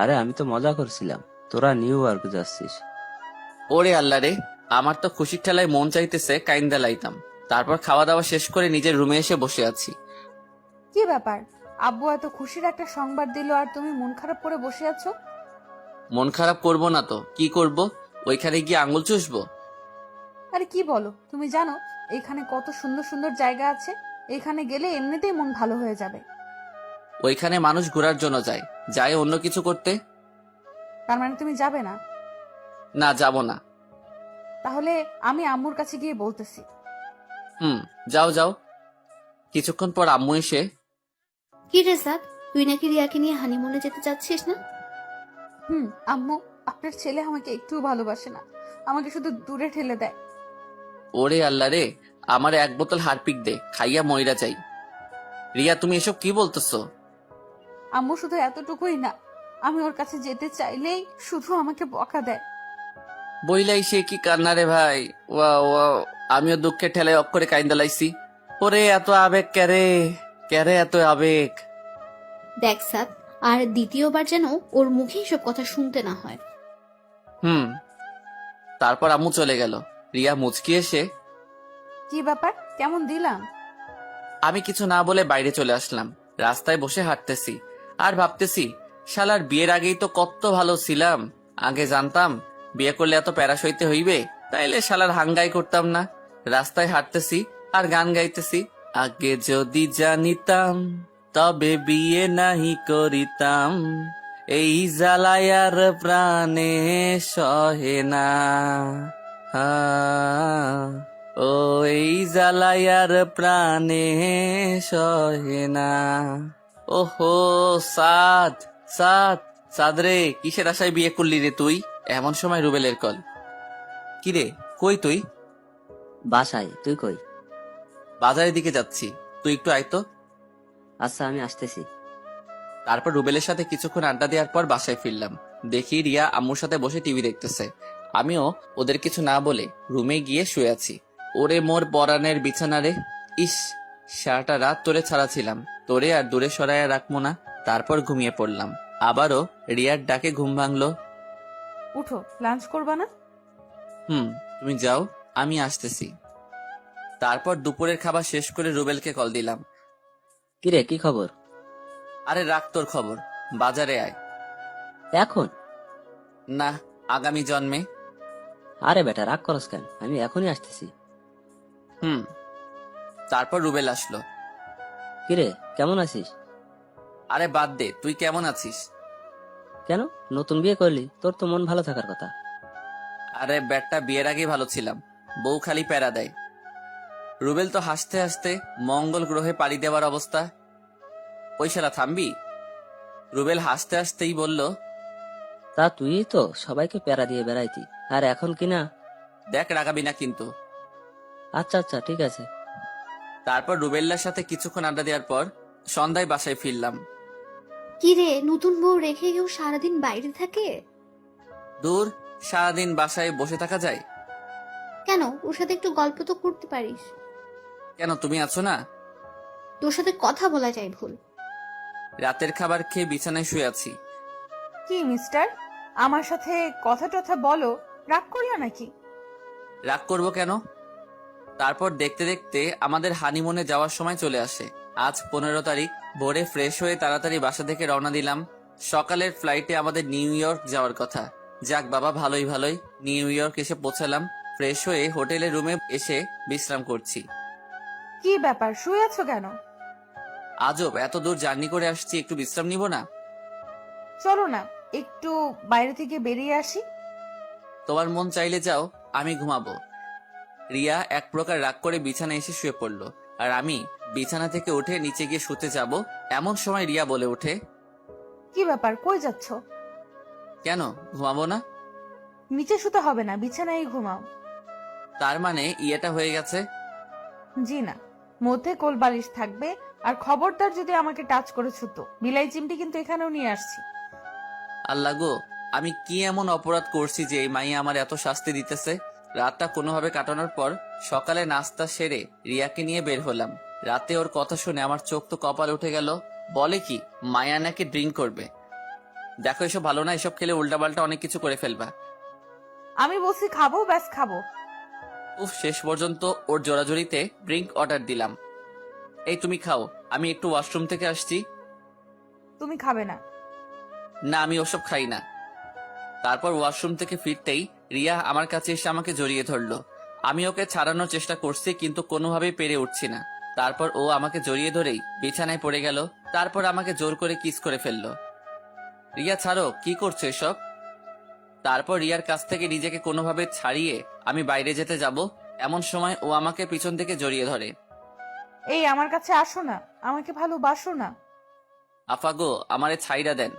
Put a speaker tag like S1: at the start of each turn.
S1: আরে আমি তো মজা করছিলাম, তোরা নিউ ইয়র্ক যাচ্ছিস।
S2: ওরে আল্লাহ রে, আমার তো খুশির ঠেলায় মন চাইতেছে কাইন্দা লাইতাম। তারপর খাওয়া দাওয়া শেষ করে নিজের রুমে এসে বসে আছি।
S3: কি ব্যাপার? আব্বু এত খুশির একটা সংবাদ দিল আর তুমি মন খারাপ করে বসে আছো?
S2: মন খারাপ করব না তো কি করব? ওইখানে গিয়ে আঙুল চুষবো?
S3: আরে কি বলো, তুমি জানো এখানে কত সুন্দর সুন্দর জায়গা আছে? এখানে গেলে এমনিতেই মন ভালো হয়ে যাবে।
S2: ওইখানে মানুষ ঘোরার জন্য যায়, যায় অন্য কিছু করতে।
S3: তার মানে তুমি যাবে না?
S2: না, যাব না।
S3: তাহলে আমি আম্মুর কাছে গিয়ে বলতেছি।
S2: যাও যাও। কিছুক্ষণ পর আম্মু এসে,
S4: কি রে সাদ, তুই নাকি রিয়াকে নিয়ে হানিমুনে যেতে চাচ্ছিস না?
S3: আম্মু, আপনার ছেলে আমাকে একটুও ভালোবাসে না, আমাকে শুধু দূরে ঠেলে দেয়।
S2: ওরে আল্লাহ রে, আমার এক বোতল হারপিক দে, খাইয়া মইরা যাই। রিয়া, তুমি এসব কি বলতেছো?
S3: আম্মু শুধু এতটুকুই না, আমি ওর কাছে যেতে চাইলেই শুধু আমাকে বকা দেয়।
S2: বইলাই সে কি কান্না রে ভাই। ওয়া ওয়া, আমিও দুঃখের ঠেলায় অক্ষরে কাইন্দা লাইছি। ওরে এত আবেগ ক্যারে, ক্যারে এত আবেগ।
S4: দেখ সাদ, আর দ্বিতীয়বার যেন ওর মুখে এসব কথা শুনতে না হয়।
S2: তারপর আম্মু চলে গেল। রিয়া মুচকি এসে,
S3: কি ব্যাপার, কেমন দিলাম?
S2: আমি কিছু না বলে বাইরে চলে আসলাম। রাস্তায় বসে হাঁটতেছি আর ভাবতেছি, শালার বিয়ের আগেই তো কত ভালো ছিলাম। আগে জানতাম বিয়ে করলে এত প্যারা সইতে হইবে, তাইলে শালার হাঙ্গাই করতাম না। রাস্তায় হাঁটতেছি আর গান গাইতেছি, আগে যদি জানিতাম তবে বিয়ে নাহি করিতাম, এই জ্বালায়ার প্রাণে সহে না। ও এই জ্বালায়ার প্রাণে সহে না। ওহো সাদ, সাদ, সাদ রে, কিসের আশায় বিয়ে করলি রে তুই? এমন সময় রুবেলের কল। কিরে, কই তুই?
S1: বাসায়, তুই কই?
S2: বাজারের দিকে যাচ্ছি, তুই একটু আয় তো।
S1: আচ্ছা, আমি আসতেছি।
S2: তারপর রুবেলের সাথে কিছুক্ষণ আড্ডা দেওয়ার পর বাসায় ফিরলাম। দেখি রিয়া আম্মুর সাথে বসে টিভি দেখতেছে। আমিও ওদের কিছু না বলে রুমে গিয়ে শুয়ে আছি। ওরে মোর পরানের বিছানা রে, ইস, সারাটা রাত তোরে ছাড়া ছিলাম, তোরে আর দূরে সরাইয়া রাখবো না। তারপর ঘুমিয়ে পড়লাম। আবারও রিয়ার ডাকে ঘুম ভাঙলো।
S3: উঠো, লাঞ্চ করবা না?
S2: তুমি যাও, আমি আসতেছি। তারপর দুপুরের খাবার শেষ করে রুবেলকে কল দিলাম।
S1: কিরে, কি খবর?
S2: আরে রাখ তোর খবর, বাজারে আয়।
S1: এখন?
S2: না, আগামী জন্মে।
S1: আরে বেটা, রাগ করস কেন? আমি এখনই আসতেছি।
S2: তারপর রুবেল আসলো।
S1: কিরে, কেমন আছিস?
S2: আরে বাদ দে, তুই কেমন আছিস?
S1: কেন, নতুন বিয়ে করলি, তোর তো মন ভালো থাকার কথা।
S2: আরে ব্যাটটা, বিয়ের আগেই ভালো ছিলাম, বউ খালি প্যারা দেয়। রুবেল তো হাসতে হাসতে মঙ্গল গ্রহে পাড়ি দেওয়ার অবস্থা। ওই শালা থামবি? রুবেল হাসতে হাসতেই বলল,
S1: তা তুই তো সবাইকে প্যারা দিয়ে বেড়াইতি, আর এখন কিনা?
S2: দেখ রাগাবি না কিন্তু।
S1: আচ্ছা আচ্ছা, ঠিক আছে।
S2: তারপর রুবেল্লার সাথে কিছুক্ষণ আড্ডা দেওয়ার পর সন্ধ্যায় বাসায় ফিরলাম।
S4: কি রে, নতুন বউ রেখে কেউ সারাদিন বাইরে থাকে?
S2: দূর, সারাদিন বাসায় বসে থাকা যায়?
S4: কেন, ওর সাথে একটু গল্প তো করতে পারিস।
S2: কেন, তুমি আছো না?
S4: তোর সাথে কথা বলা যায় ভুল।
S2: রাতের খাবার খেয়ে বিছানায় শুয়ে আছি।
S3: কি মিস্টার, আমার সাথে কথা টথা বলো, রাগ করলা নাকি?
S2: রাগ করবো কেন? তারপর দেখতে দেখতে আমাদের হানিমুনে যাওয়ার সময় চলে আসে। আজ 15 তারিখ। ভোরে ফ্রেশ হয়ে তাড়াতাড়ি বাসা থেকে রওনা দিলাম। সকালের ফ্লাইটে আমাদের নিউ ইয়র্ক যাওয়ার কথা। যাক বাবা, ভালোই ভালোই নিউ ইয়র্ক এসে পৌঁছালাম। ফ্রেশ হয়ে হোটেলের রুমে এসে বিশ্রাম করছি।
S3: কি ব্যাপার, শুয়ে আছো কেন?
S2: আজব, এত দূর জার্নি করে আসছি, একটু বিশ্রাম নিব না?
S3: চলো না, একটু বাইরে থেকে বেরিয়ে আসি।
S2: তোমার মন চাইলে যাও, আমি ঘুমাবো। রিয়া এক প্রকার রাগ করে বিছানায় এসে শুয়ে পড়লো, আর আমি বিছানা থেকে উঠে নিচে গিয়ে শুতে যাব। এমন সময় রিয়া বলে ওঠে,
S3: কি ব্যাপার, কই যাচ্ছ?
S2: কেন, ঘুমাবো না?
S3: নিচে শুতে হবে না, বিছানায় ঘুমাও।
S2: তার মানে ইয়েটা হয়ে গেছে?
S3: জি না, মধ্যে কোল বালিশ থাকবে। আর খবরদার যদি আমাকে টাচ করেছো তো বিলাই চিমটি কিন্তু এখানেও নিয়ে আসছি।
S2: আল্লাহ গো, আমি কি এমন অপরাধ করছি যে এই মাইয়া আমার এত শাস্তি দিতেছে? রাতটা কোনোভাবে কাটানোর পর সকালে নাস্তা সেরে রিয়াকে নিয়ে বের হলাম। রাতে ওর কথা শুনে আমার চোখ তো কপাল উঠে গেল। বলে কি, মায়া নাকি ড্রিঙ্ক করবে। দেখো এসব ভালো না, এসব খেলে উল্টাপাল্টা অনেক কিছু করে ফেলবা।
S3: আমি বলছি খাবো, ব্যাস খাবো।
S2: উফ, শেষ পর্যন্ত ওর জোরাজোরিতে ড্রিঙ্ক অর্ডার দিলাম। এই তুমি খাও, আমি একটু ওয়াশরুম থেকে আসছি।
S3: তুমি খাবে না?
S2: না, আমি ওসব খাই না। তারপর ওয়াশরুম থেকে ফিরতেই রিয়া আমার কাছে এসে আমাকে জড়িয়ে ধরলো। আমি ওকে ছাড়ানোর চেষ্টা করছি কিন্তু কোনোভাবেই পেরে উঠছি না। তারপর ও আমাকে জড়িয়ে ধরেই বিছানায় পড়ে গেল। তারপর আমাকে জোর করে কিস করে ফেললো। রিয়া ছাড়ো, কি করছো এসব? তারপর রিয়ার কাছ থেকে নিজেকে কোনোভাবে ছাড়িয়ে আমি বাইরে যেতে যাব, এমন সময় ও আমাকে পিছন থেকে জড়িয়ে ধরে।
S3: এই আমার কাছে আসো না, আমাকে ভালোবাসো না।
S2: আফাগো, আমারে ছাইড়া দেন।